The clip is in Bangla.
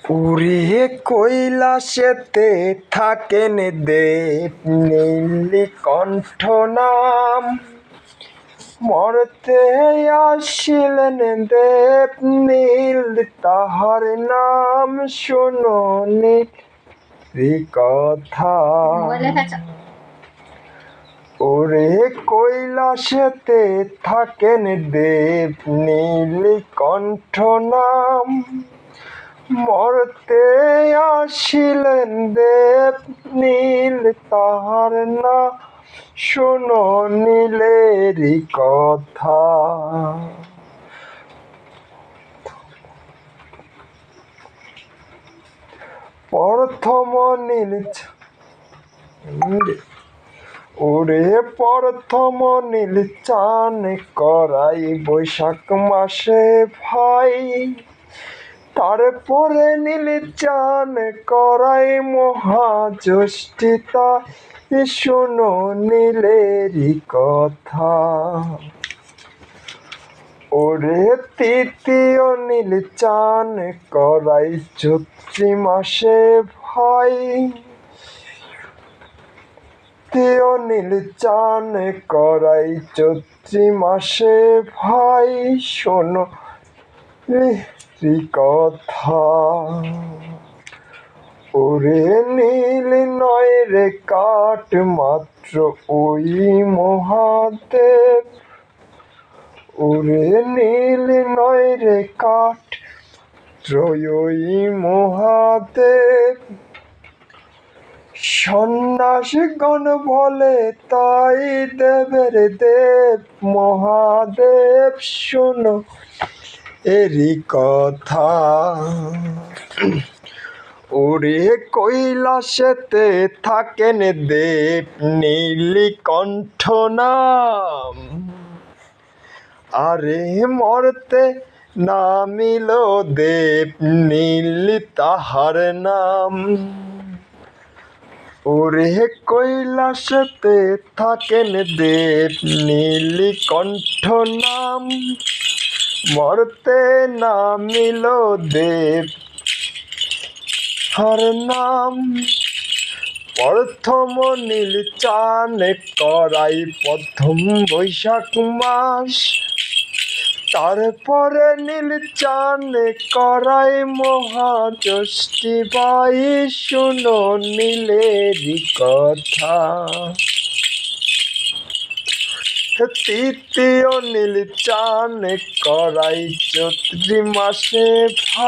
উড়ে কৈলাসেতে থাকেন দেব নীলকণ্ঠ নাম। মরতে আসিলেন দেব নীল, তাহার নাম শোনো নীল কথা। ওরে কৈলাসেতে থাকেন দেব নীলকণ্ঠ নাম। মরতে আসিলেন দেব নীল, তাহার না শোনো নীলেরই কথা। প্রথম নীল ওরে প্রথম নীল চান করাই বৈশাখ মাসে ভাই। তারপরে নীল চান করাই মহাজ্যেষ্ঠিতা, শোনো নীলেরই কথা। ওরে তৃতীয় নীল চান করাই চৈত্রি মাসে ভাই। তৃতীয় নীল চান করাই চৈত্রি মাসে ভাই, শোনো কথা। ওরে নীল নয় রে কাঠ মাত্র ওই মহাদেব। ওরে নীল নয় রে কাঠ ওই মহাদেব। সন্ন্যাসীগণ বলে তাই দেবের দেব মহাদেব, শোনো এরই কথা। ওরে কৈলাসেতে থাকেন দেব নীলকণ্ঠ নাম। আরে মরতে নামিল দেব নীল, তাহার নাম। ওরে কৈলাসেতে থাকেন দেব নীলকণ্ঠ নাম। মরতে নামিল দেব তাহার নাম। প্রথম নীল চান করাই প্রথম বৈশাখ মাস। তারপরে নীল চান করাই মহাজ্যেষ্ঠী বাই, শোনো নীলেরই কথা। তৃতীয় নীল চান করাই চৈত্রি মাসে ভাই।